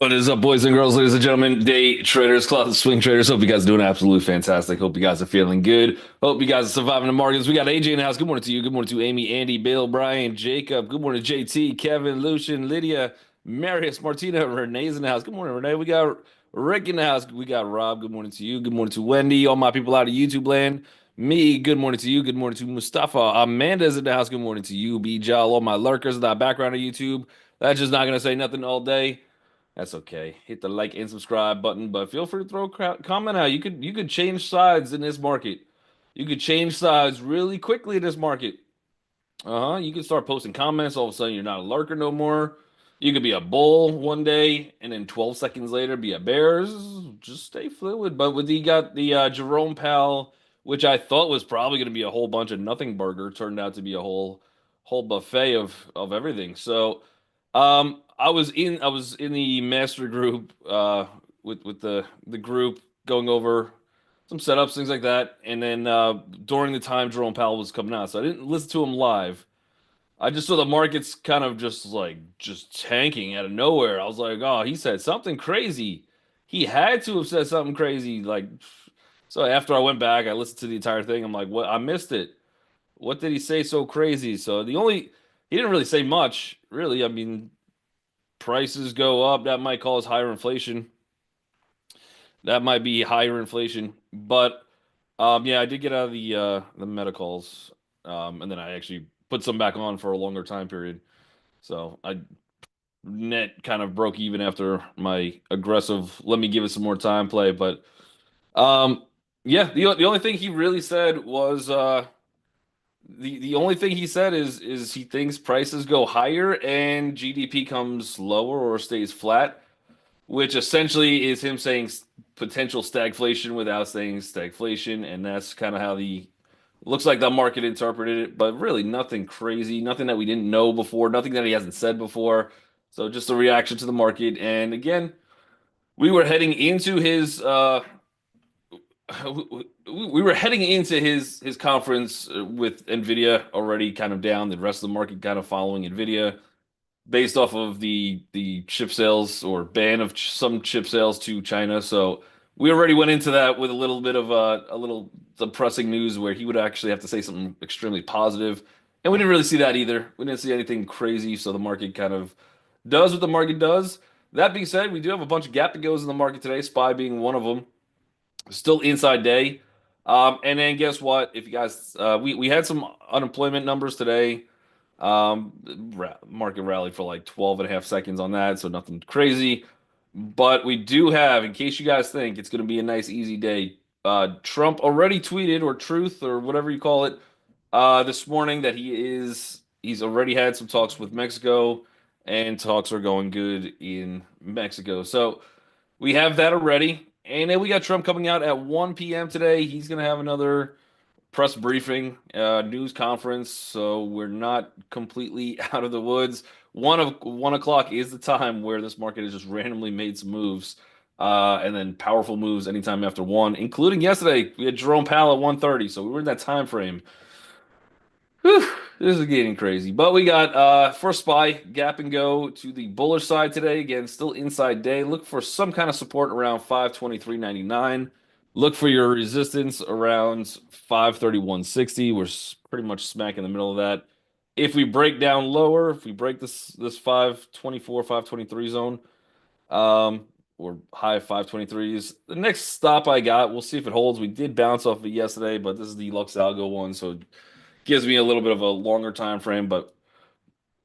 What is up, boys and girls, ladies and gentlemen, day traders, closet swing traders? Hope you guys are doing absolutely fantastic. Hope you guys are feeling good. Hope you guys are surviving the markets. We got AJ in the house. Good morning to you. Good morning to Amy, Andy, Bill, Brian, Jacob. Good morning, JT, Kevin, Lucian, Lydia, Marius, Martina, Renee's in the house. Good morning, Renee. We got Rick in the house. We got Rob. Good morning to you. Good morning to Wendy. All my people out of YouTube land. Me, good morning to you. Good morning to Mustafa. Amanda's in the house. Good morning to you. B. Jal, all my lurkers in the background of YouTube. That's just not going to say nothing all day. That's okay. Hit the like and subscribe button, but feel free to throw a comment out. You could change sides in this market. You could change sides really quickly in this market. You can start posting comments. All of a sudden, you're not a lurker no more. You could be a bull one day, and then 12 seconds later, be a bears. Just stay fluid. But with you got the Jerome Powell, which I thought was probably going to be a whole bunch of nothing burger, turned out to be a whole buffet of everything. So, I was in the master group with the group going over some setups, things like that. And then during the time Jerome Powell was coming out, so I didn't listen to him live. I just saw the markets kind of just tanking out of nowhere. I was like, oh, he said something crazy. He had to have said something crazy. So after I went back, I listened to the entire thing. I'm like, what? I missed it. What did he say so crazy? He didn't really say much, really. I mean, prices go up. That might cause higher inflation. That might be higher inflation. But yeah, I did get out of the medicals, and then I actually put some back on for a longer time period. So I net kind of broke even after my aggressive let me give it some more time play. But yeah, the only thing he really said was the only thing he said is he thinks prices go higher and GDP comes lower or stays flat, which essentially is him saying potential stagflation without saying stagflation, and that's kind of how the looks like the market interpreted it, but really nothing crazy, nothing that we didn't know before, nothing that he hasn't said before. So just a reaction to the market. And again, we were heading into his we were heading into his conference with Nvidia already kind of down, the rest of the market kind of following Nvidia based off of the chip sales or ban of some chip sales to China. So we already went into that with a little bit of a little depressing news where he would actually have to say something extremely positive, and we didn't really see that either. We didn't see anything crazy, so the market kind of does what the market does. That being said, we do have a bunch of gap to goes in the market today, SPY being one of them. Still inside day. And then guess what? If you guys, we had some unemployment numbers today. Market rallied for like 12 and a half seconds on that, so nothing crazy. But we do have, in case you guys think it's going to be a nice, easy day, Trump already tweeted, or truth, or whatever you call it, this morning that he's already had some talks with Mexico, and talks are going good in Mexico. So we have that already. And then we got Trump coming out at 1 p.m. today. He's going to have another press briefing, news conference, so we're not completely out of the woods. 1 o'clock is the time where this market has just randomly made some moves, and then powerful moves anytime after one, including yesterday. We had Jerome Powell at 1:30, so we were in that time frame. Whew, this is getting crazy. But we got first SPY gap and go to the bullish side today. Again, still inside day. Look for some kind of support around 523.99. Look for your resistance around 531.60. We're pretty much smack in the middle of that. If we break down lower, if we break this 524, 523 zone, or high 523s, the next stop I got, we'll see if it holds. We did bounce off of it yesterday, but this is the Lux Algo one, so gives me a little bit of a longer time frame, but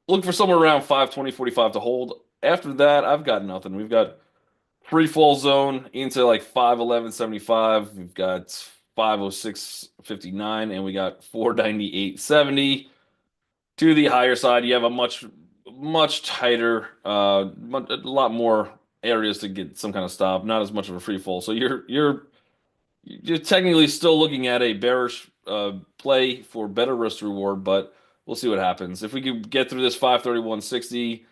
look for somewhere around 520.45 to hold. After that, I've got nothing. We've got free fall zone into like 511.75. We've got 506.59, and we got 498.70. To the higher side, you have a much tighter, a lot more areas to get some kind of stop. Not as much of a free fall. So you're technically still looking at a bearish play for better risk reward, but we'll see what happens. If we could get through this 531.60,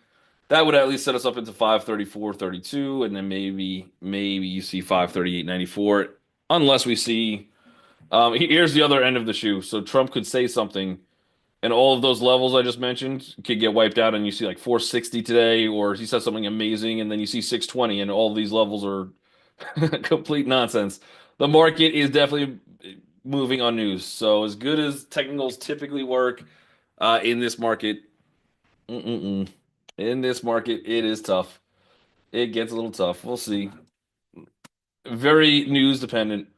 that would at least set us up into 534.32, and then maybe you see 538.94, unless we see. Here's the other end of the shoe. So Trump could say something, And all of those levels I just mentioned could get wiped out, and you see like 460 today, or he says something amazing, and then you see 620, and all these levels are complete nonsense. The market is definitely moving on news. So as good as technicals typically work, in this market, mm-mm-mm. In this market, it is tough. It gets a little tough. We'll see. Very news dependent.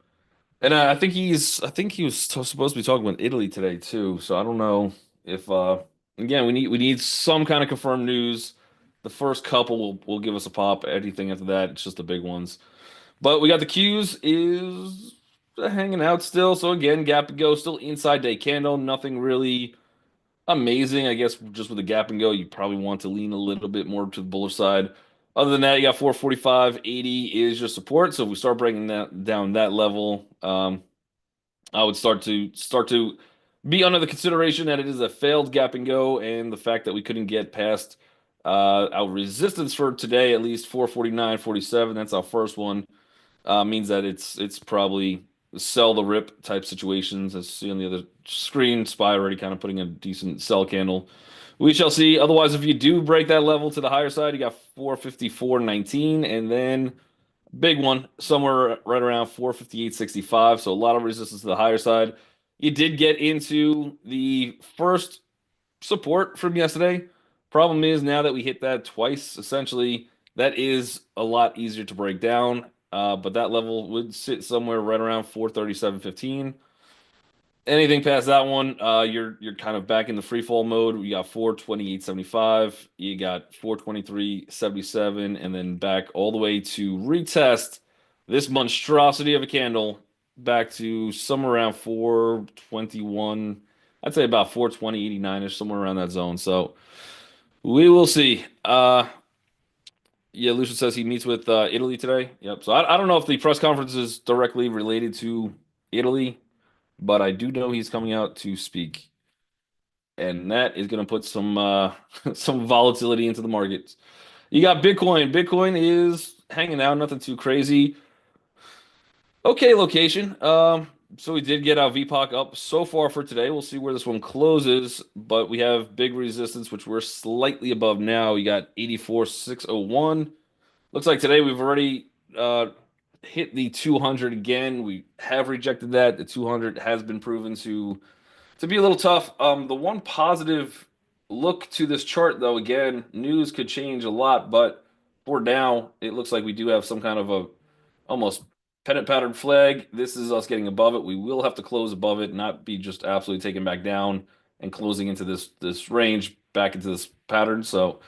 And I think he was supposed to be talking about Italy today too. So I don't know if again we need some kind of confirmed news. The first couple will give us a pop. Anything after that, it's just the big ones. But we got the Qs is hanging out still. So again, gap and go still inside day candle. Nothing really amazing. I guess just with the gap and go, you probably want to lean a little bit more to the bullish side. Other than that, you got 445, 80 is your support. So if we start breaking that down that level, I would start to be under the consideration that it is a failed gap and go, and the fact that we couldn't get past our resistance for today, at least 449, 47. That's our first one. Means that it's probably sell the rip type situations. As you see on the other screen, SPY already kind of putting a decent sell candle. We shall see. Otherwise, if you do break that level to the higher side, you got 454.19, and then big one somewhere right around 458.65. So a lot of resistance to the higher side. You did get into the first support from yesterday. Problem is now that we hit that twice, essentially, that is a lot easier to break down. But that level would sit somewhere right around 437.15. Anything past that one, you're kind of back in the free fall mode. You got 428.75, you got 423.77, and then back all the way to retest this monstrosity of a candle back to somewhere around 421. I'd say about 420.89ish, somewhere around that zone. So we will see. Yeah, Lucian says he meets with Italy today. Yep. So I don't know if the press conference is directly related to Italy, but I do know he's coming out to speak, and that is going to put some some volatility into the markets. You got Bitcoin. Bitcoin is hanging out, nothing too crazy. Okay, location. So we did get our VPOC up so far for today. We'll see where this one closes, but we have big resistance, which we're slightly above now. You got 84,601. Looks like today we've already hit the 200 again. We have rejected that. The 200 has been proven to be a little tough. The one positive look to this chart, though, again, news could change a lot, but for now, it looks like we do have some kind of a almost pennant pattern flag. This is us getting above it. We will have to close above it, not be just absolutely taken back down and closing into this range back into this pattern. So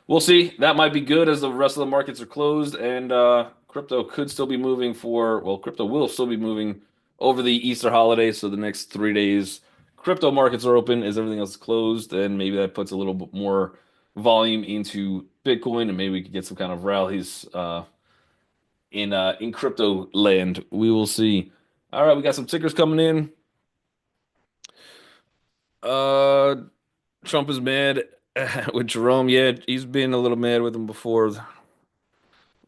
we'll see. That might be good as the rest of the markets are closed, and crypto could still be moving crypto will still be moving over the Easter holiday. So the next 3 days, crypto markets are open as everything else is closed, and maybe that puts a little bit more volume into Bitcoin, and maybe we could get some kind of rallies in crypto land. We will see. All right, we got some tickers coming in. Uh, Trump is mad with Jerome. Yeah, he's been a little mad with him before.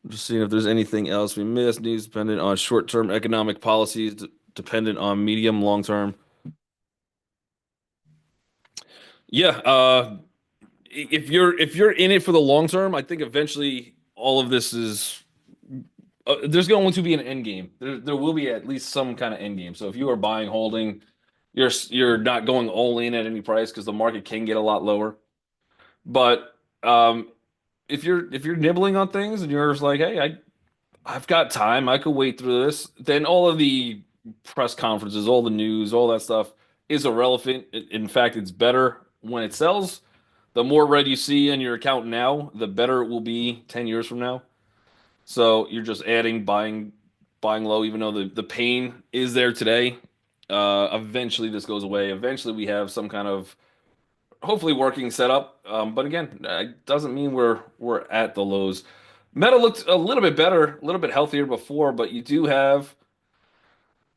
Just seeing if there's anything else we missed. News dependent on short-term economic policies, dependent on medium, long-term. Yeah, if you're in it for the long term, I think eventually all of this is there's going to be an end game. There will be at least some kind of end game. So if you are buying, holding, you're not going all in at any price because the market can get a lot lower. But if you're nibbling on things and you're just like, hey, I've got time, I could wait through this, then all of the press conferences, all the news, all that stuff is irrelevant. In fact, it's better when it sells. The more red you see in your account now, the better it will be 10 years from now. So you're just adding, buying low, even though the pain is there today. Eventually this goes away. Eventually we have some kind of hopefully working setup. But again, it doesn't mean we're at the lows. Meta looked a little bit better, a little bit healthier before, but you do have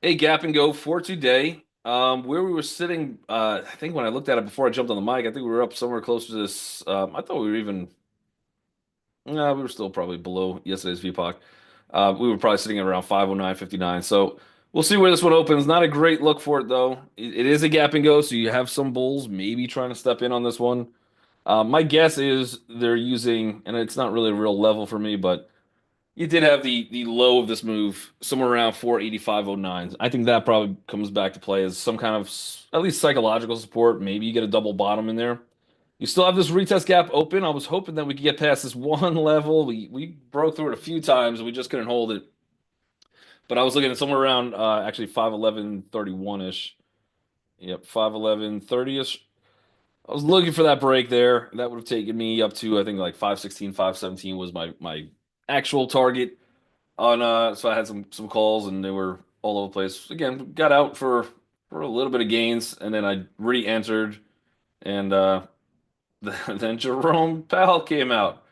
a gap and go for today. Where we were sitting, I think when I looked at it before I jumped on the mic, I think we were up somewhere close to this. I thought we were even, we were still probably below yesterday's VPOC. We were probably sitting at around 509.59. So We'll see where this one opens. Not a great look for it though. It is a gap and go, so you have some bulls maybe trying to step in on this one. My guess is they're using, and it's not really a real level for me, but you did have the low of this move somewhere around 485.09. I think that probably comes back to play as some kind of at least psychological support. Maybe you get a double bottom in there. You still have this retest gap open. I was hoping that we could get past this one level. We broke through it a few times and we just couldn't hold it. But I was looking at somewhere around actually 511.31 ish. Yep, 511.30 ish. I was looking for that break there. That would have taken me up to I think like 516, 517 was my actual target on so I had some calls and they were all over the place. Again, got out for a little bit of gains and then I re-entered and then Jerome Powell came out.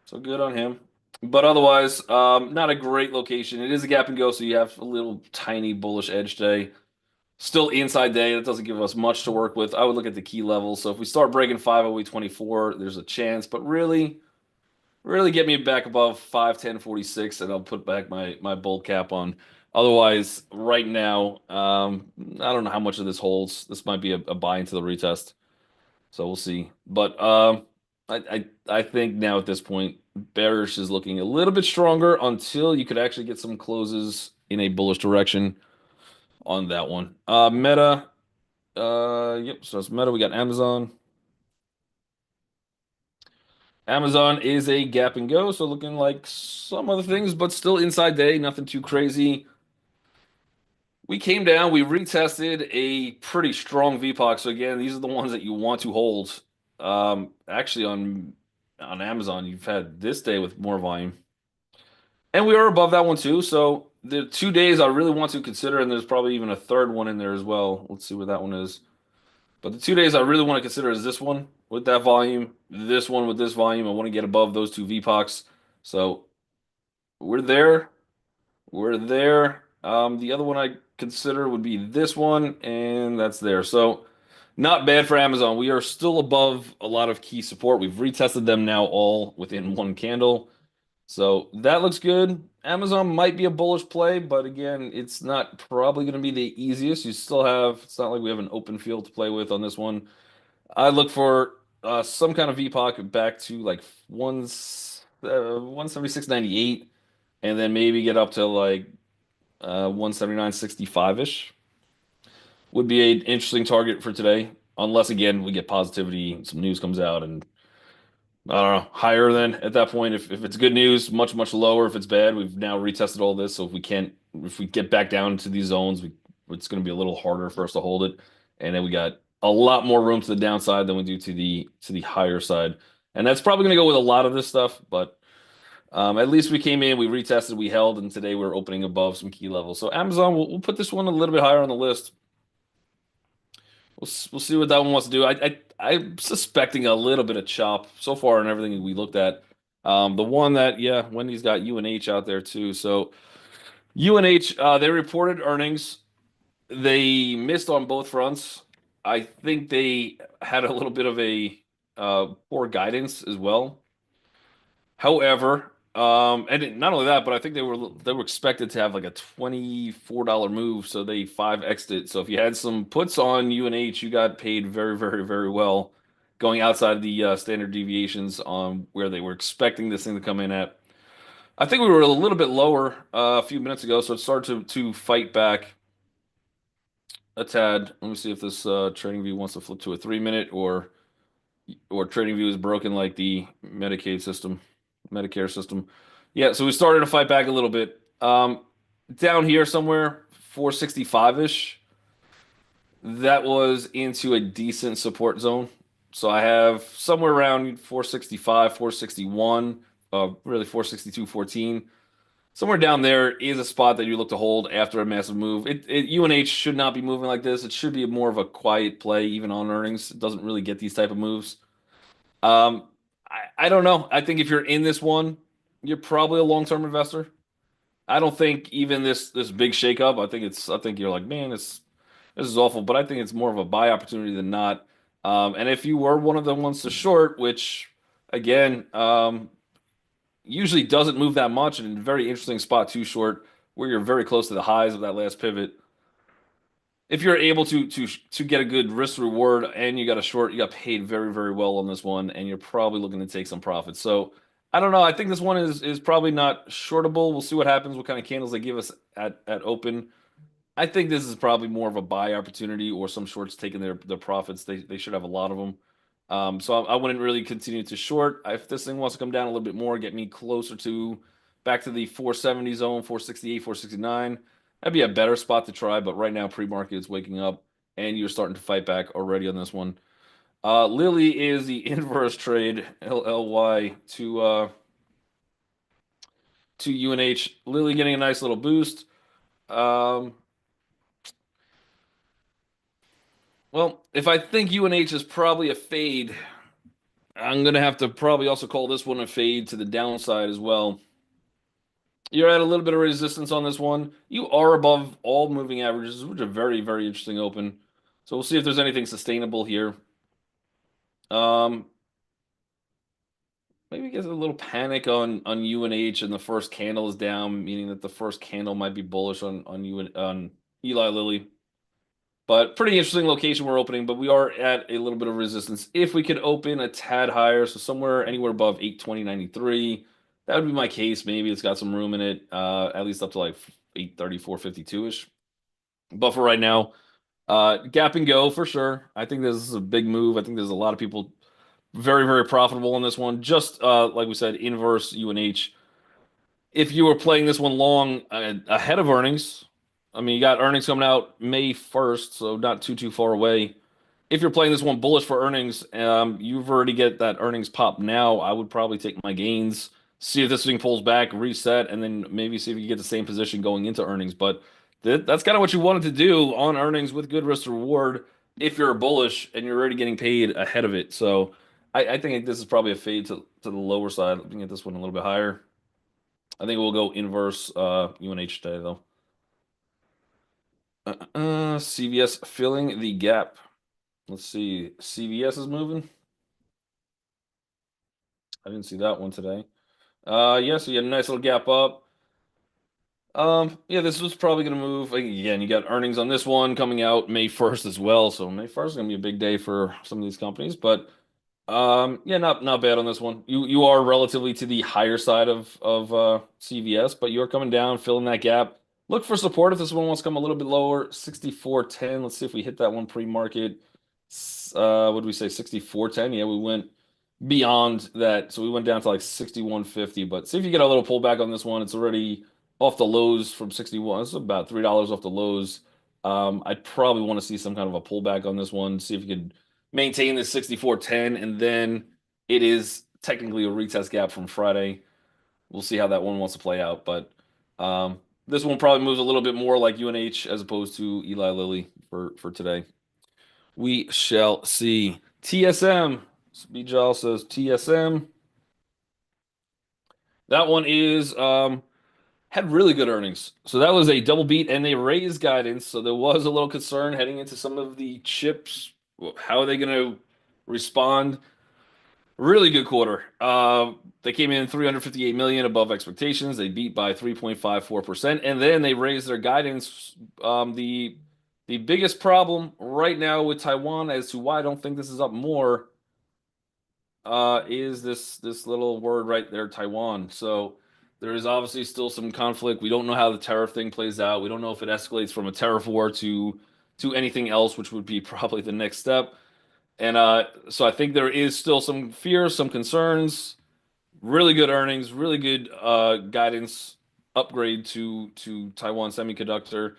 So good on him. But otherwise, not a great location. It is a gap and go, so you have a little tiny bullish edge today. Still inside day. That doesn't give us much to work with. I would look at the key levels. So if we start breaking 508.24, there's a chance. But really get me back above 510.46, and I'll put back my bull cap on. Otherwise, right now, I don't know how much of this holds. This might be a buy into the retest. So we'll see. But I think now at this point, bearish is looking a little bit stronger until you could actually get some closes in a bullish direction on that one. Meta, yep. So it's Meta. We got Amazon. Amazon is a gap and go, so looking like some other things, but still inside day, nothing too crazy. We came down, we retested a pretty strong VPOC. So again, these are the ones that you want to hold. Actually on Amazon, you've had this day with more volume. And we are above that one too. So the 2 days I really want to consider, and there's probably even a third one in there as well. Let's see where that one is. But the 2 days I really want to consider is this one with that volume, this one with this volume. I want to get above those two VPOCs. So we're there. We're there. The other one I consider would be this one, and that's there. So not bad for Amazon. We are still above a lot of key support. We've retested them now all within one candle. So that looks good. Amazon might be a bullish play, but again, it's not probably going to be the easiest. You still have, it's not like we have an open field to play with on this one. I look for some kind of VPOC back to like 176.98 and then maybe get up to like 179.65-ish would be an interesting target for today. Unless again we get positivity, some news comes out and I don't know, higher than at that point. If it's good news, much lower. If it's bad, we've now retested all this. So if we get back down to these zones, it's going to be a little harder for us to hold it. And then we got a lot more room to the downside than we do to the higher side. And that's probably going to go with a lot of this stuff. But at least we came in, we retested, we held, and today we're opening above some key levels. So Amazon, we'll put this one a little bit higher on the list. We'll see what that one wants to do. I'm suspecting a little bit of chop so far in everything we looked at. The one that yeah, Wendy's got UNH out there too. So UNH they reported earnings. They missed on both fronts. I think they had a little bit of a poor guidance as well. However, not only that, but I think they were expected to have like a $24 move, so they 5x'd it. So if you had some puts on UNH, you got paid very well, going outside the standard deviations on where they were expecting this thing to come in at. I think we were a little bit lower a few minutes ago, so it started to fight back a tad. Let me see if this trading view wants to flip to a 3 minute or trading view is broken like the Medicaid system, Medicare system. Yeah, so we started to fight back a little bit. Down here somewhere, 465-ish. That was into a decent support zone. So I have somewhere around 465, 461, really 462.14. Somewhere down there is a spot that you look to hold after a massive move. UNH should not be moving like this. It should be more of a quiet play, even on earnings. It doesn't really get these type of moves. I don't know. I think if you're in this one, you're probably a long-term investor. I don't think even this big shakeup. I think you're like, man, this is awful. But I think it's more of a buy opportunity than not. And if you were one of the ones to short, which again, usually doesn't move that much, and a very interesting spot to short. where you're very close to the highs of that last pivot. If you're able to get a good risk reward and you got a short, you got paid very, very well on this one, and you're probably looking to take some profits. So I don't know. I think this one is probably not shortable. We'll see what happens, what kind of candles they give us at open. I think this is probably more of a buy opportunity or some shorts taking their profits. They should have a lot of them. So I wouldn't really continue to short. If this thing wants to come down a little bit more, get me closer to back to the 470 zone, 468, 469, that'd be a better spot to try. But right now, pre-market is waking up and you're starting to fight back already on this one. Lily is the inverse trade, LLY to UNH. Lily getting a nice little boost. Um, well, if I think UNH is probably a fade, I'm gonna have to probably also call this one a fade to the downside as well. You're at a little bit of resistance on this one. You are above all moving averages, which are very, very interesting open. So we'll see if there's anything sustainable here. Um, maybe get a little panic on UNH and the first candle is down, meaning that the first candle might be bullish on on Eli Lilly. But pretty interesting location we're opening, but we are at a little bit of resistance. If we could open a tad higher, so somewhere anywhere above 820.93, that would be my case. Maybe it's got some room in it, at least up to like 834.52 ish. But for right now, gap and go for sure. I think this is a big move. I think there's a lot of people very, very profitable on this one. Just like we said, inverse UNH. If you were playing this one long ahead of earnings, I mean, you got earnings coming out May 1st, so not too far away. If you're playing this one bullish for earnings, you've already get that earnings pop now. I would probably take my gains, see if this thing pulls back, reset, and then maybe see if you get the same position going into earnings. But that's kind of what you wanted to do on earnings with good risk to reward if you're bullish and you're already getting paid ahead of it. So I think this is probably a fade to the lower side. Looking at this one a little bit higher. I think we'll go inverse UNH today though. CVS filling the gap. Let's see. CVS is moving. I didn't see that one today. Yeah, so you had a nice little gap up. Yeah, this was probably gonna move. Again, you got earnings on this one coming out May 1st as well. So May 1st is gonna be a big day for some of these companies, but yeah, not bad on this one. You are relatively to the higher side of CVS, but you're coming down, filling that gap. Look for support if this one wants to come a little bit lower, 64.10. Let's see if we hit that one pre-market. What did we say? 64.10. Yeah, we went beyond that. So we went down to like 61.50, but see if you get a little pullback on this one. It's already off the lows from 61. It's about $3 off the lows. I'd probably want to see some kind of a pullback on this one. See if you could maintain the 64.10, and then it is technically a retest gap from Friday. We'll see how that one wants to play out, but this one probably moves a little bit more like UNH as opposed to Eli Lilly for today. We shall see. TSM. Bijal says TSM. That one is had really good earnings. So that was a double beat and they raised guidance. So there was a little concern heading into some of the chips. How are they going to respond? Really good quarter. They came in 358 million above expectations. They beat by 3.54%, and then they raised their guidance. The biggest problem right now with Taiwan as to why I don't think this is up more is this little word right there, Taiwan. So there is obviously still some conflict. We don't know how the tariff thing plays out. We don't know if it escalates from a tariff war to anything else, which would be probably the next step. And so I think there is still some fear, some concerns, really good earnings, really good guidance upgrade to Taiwan Semiconductor.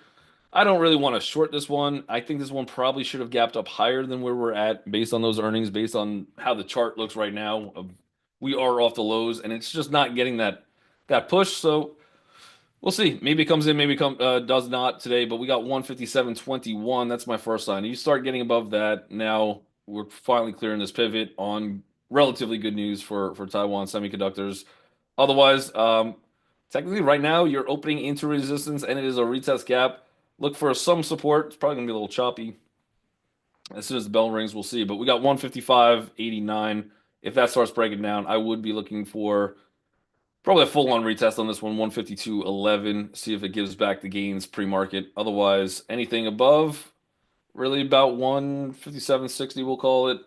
I don't really want to short this one. I think this one probably should have gapped up higher than where we're at based on those earnings, based on how the chart looks right now. We are off the lows, and it's just not getting that push. So we'll see. Maybe it comes in, maybe does not today, but we got 157.21. That's my first sign. You start getting above that. Now we're finally clearing this pivot on relatively good news for Taiwan Semiconductors. Otherwise, technically right now you're opening into resistance and it is a retest gap. Look for some support. It's probably gonna be a little choppy. As soon as the bell rings, we'll see. But we got 155.89. If that starts breaking down, I would be looking for Probably a full-on retest on this one, 152.11. See if it gives back the gains pre-market. Otherwise, anything above, really about 157.60, we'll call it.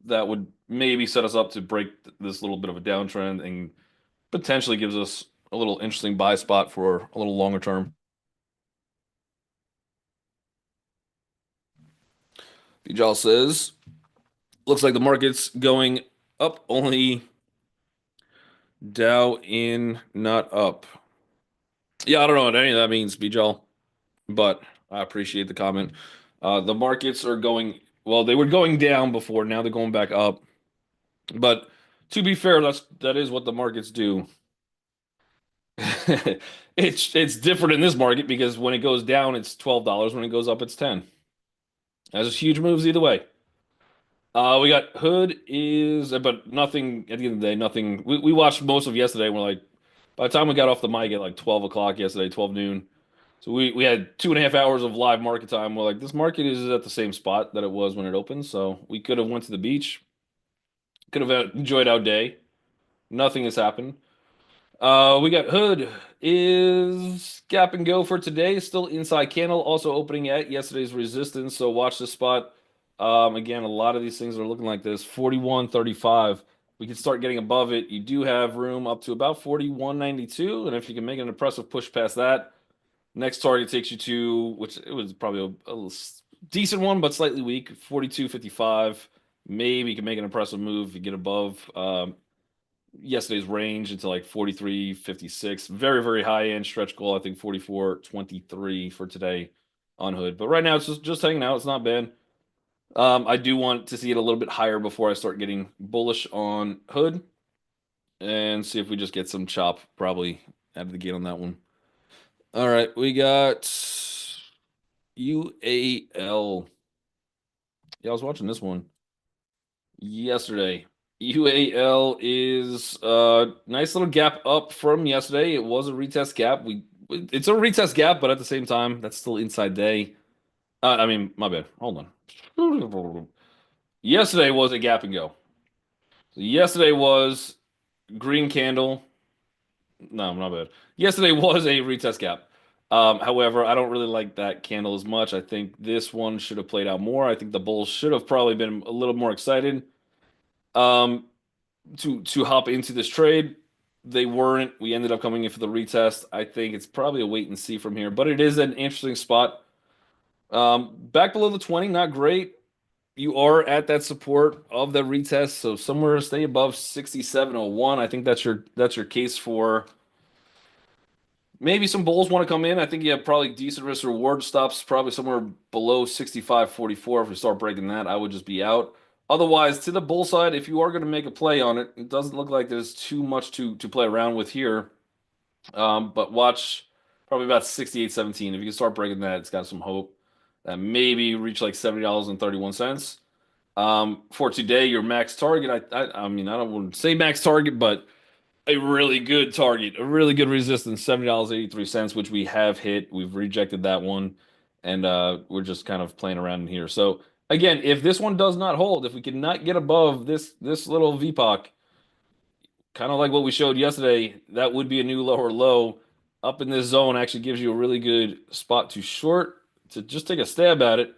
That would maybe set us up to break this little bit of a downtrend and potentially gives us a little interesting buy spot for a little longer term. Bijal says, looks like the market's going up, only Dow in, not up. Yeah, I don't know what any of that means, Bijal, but I appreciate the comment. The markets are going, well, they were going down before, now they're going back up. But to be fair, that is what the markets do. It's different in this market because when it goes down, it's $12. When it goes up, it's 10. That's huge moves either way. We got Hood is, but nothing at the end of the day, nothing. We watched most of yesterday. And we're like, by the time we got off the mic at like 12 o'clock yesterday, 12 noon. So we had 2.5 hours of live market time. We're like, this market is at the same spot that it was when it opened. So we could have went to the beach, could have enjoyed our day. Nothing has happened. We got Hood is gap and go for today. Still inside candle, also opening at yesterday's resistance. So watch this spot. Again, a lot of these things are looking like this. 41.35. We can start getting above it. You do have room up to about 41.92, and if you can make an impressive push past that, next target takes you to, which it was probably a decent one, but slightly weak. 42.55. Maybe you can make an impressive move if you get above. Yesterday's range into like 43.56. Very, very high end stretch goal. I think 44.23 for today on Hood. But right now it's just hanging out. It's not bad. I do want to see it a little bit higher before I start getting bullish on Hood and see if we just get some chop probably out of the gate on that one. All right, we got UAL. Yeah, I was watching this one yesterday. UAL is a nice little gap up from yesterday. It was a retest gap. It's a retest gap, but at the same time, that's still inside day. I mean, my bad. Hold on. Yesterday was a gap and go. So yesterday was green candle. No, not bad. Yesterday was a retest gap. However, I don't really like that candle as much. I think this one should have played out more. I think the bulls should have probably been a little more excited. Um, to hop into this trade. They weren't. We ended up coming in for the retest. I think it's probably a wait and see from here, but it is an interesting spot. Back below the 20, not great. You are at that support of the retest, so somewhere stay above 67.01. I think that's your case for maybe some bulls want to come in. I think you have probably decent risk reward stops, probably somewhere below 65.44. If we start breaking that, I would just be out. Otherwise, to the bull side, if you are going to make a play on it, it doesn't look like there's too much to play around with here. But watch probably about 68.17. If you can start breaking that, it's got some hope that maybe reach like $70.31. For today, your max target, I mean, I don't want to say max target, but a really good target, a really good resistance, $70.83, which we have hit. We've rejected that one, and we're just kind of playing around in here. So again, if this one does not hold, if we cannot get above this little VPOC, kind of like what we showed yesterday, that would be a new lower low. Up in this zone actually gives you a really good spot to short, to just take a stab at it.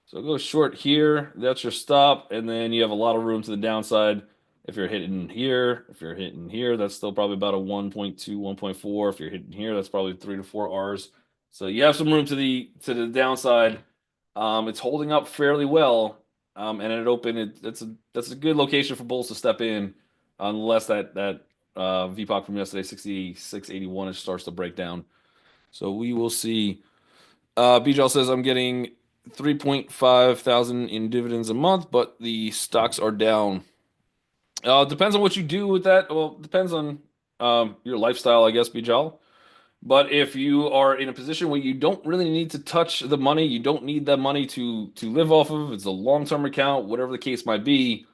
So go short here. That's your stop, and then you have a lot of room to the downside. If you're hitting here, if you're hitting here, that's still probably about a 1.2, 1.4. If you're hitting here, that's probably 3 to 4 R's. So you have some room to the downside. It's holding up fairly well. And at open, that's a good location for bulls to step in, unless that VPOC from yesterday, 66.81, it starts to break down. So we will see. BJL says I'm getting 3.5 thousand in dividends a month, but the stocks are down. Depends on what you do with that. Well, depends on your lifestyle, I guess, BJL. But if you are in a position where you don't really need to touch the money, you don't need that money to live off of, it's a long-term account, whatever the case might be.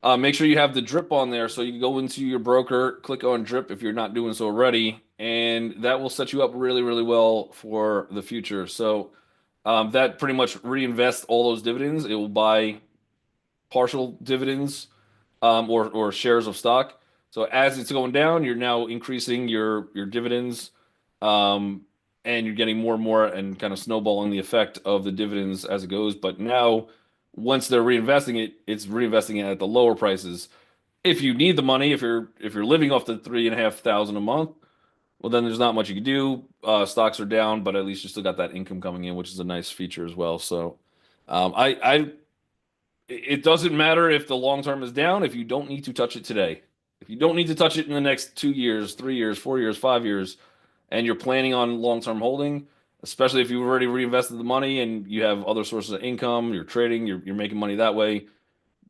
Make sure you have the drip on there so you can go into your broker, click on drip if you're not doing so already, and that will set you up really, really well for the future. So that pretty much reinvests all those dividends. It will buy partial dividends or shares of stock. So as it's going down, you're now increasing your dividends, um, and you're getting more and more and kind of snowballing the effect of the dividends as it goes. But now, once they're reinvesting it, it's reinvesting it at the lower prices. If you need the money, if you're living off the 3,500 a month, well, then there's not much you can do. Stocks are down, but at least you still got that income coming in, which is a nice feature as well. So, I it doesn't matter if the long term is down if you don't need to touch it today. If you don't need to touch it in the next 2 years, 3 years, 4 years, 5 years, and you're planning on long term holding, especially if you've already reinvested the money and you have other sources of income, you're trading, you're making money that way.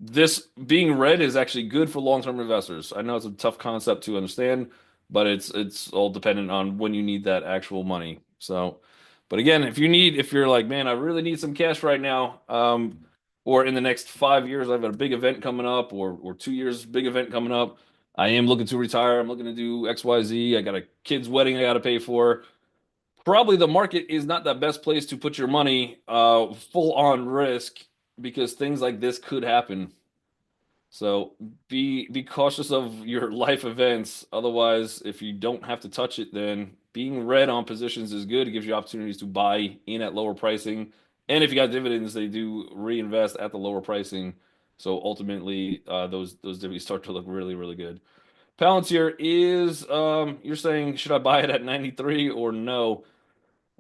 This being red is actually good for long term investors. I know it's a tough concept to understand, but it's all dependent on when you need that actual money. So, but again, if you're like, man, I really need some cash right now, or in the next 5 years, I've got a big event coming up, or 2 years, big event coming up. I am looking to retire. I'm looking to do XYZ. I got a kid's wedding I got to pay for. Probably the market is not the best place to put your money, full on risk, because things like this could happen. So be cautious of your life events. Otherwise, if you don't have to touch it, then being red on positions is good. It gives you opportunities to buy in at lower pricing. And if you got dividends, they do reinvest at the lower pricing. So ultimately, those dividends start to look really, really good. Palantir is, you're saying, should I buy it at 93 or no?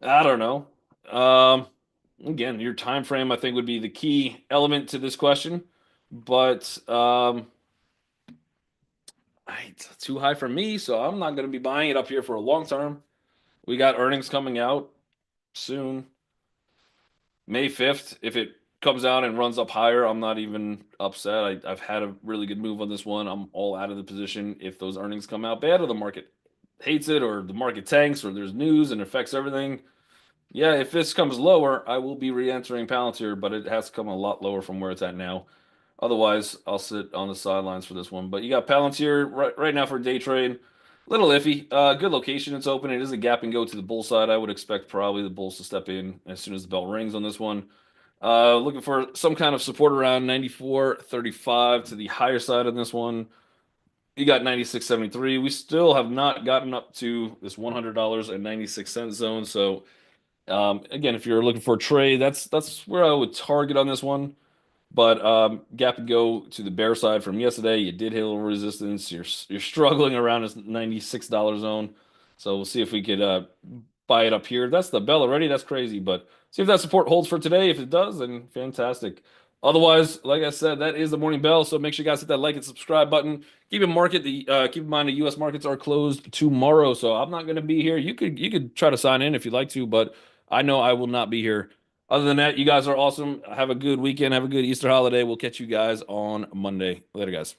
I don't know. Again, your time frame I think would be the key element to this question, but it's too high for me, so I'm not going to be buying it up here for a long term. We got earnings coming out soon, May 5th. If it comes out and runs up higher, I'm not even upset. I've had a really good move on this one. I'm all out of the position if those earnings come out bad or the market hates it or the market tanks or there's news and affects everything. Yeah, if this comes lower, I will be re-entering Palantir, but it has to come a lot lower from where it's at now. Otherwise, I'll sit on the sidelines for this one. But you got Palantir right now for day trade. Little iffy. Good location. It's open. It is a gap and go to the bull side. I would expect probably the bulls to step in as soon as the bell rings on this one. Looking for some kind of support around 94.35 to the higher side on this one. You got 96.73. We still have not gotten up to this $100.96 zone. So again, if you're looking for a trade, that's where I would target on this one. But gap and go to the bear side from yesterday. You did hit a little resistance. You're struggling around this $96 zone. So we'll see if we could buy it up here. That's the bell already. That's crazy. But see if that support holds for today. If it does, then fantastic. Otherwise, like I said, that is the morning bell. So make sure you guys hit that like and subscribe button. Keep in mind the U.S. markets are closed tomorrow, so I'm not going to be here. You could try to sign in if you'd like to, but I know I will not be here. Other than that, you guys are awesome. Have a good weekend. Have a good Easter holiday. We'll catch you guys on Monday. Later, guys.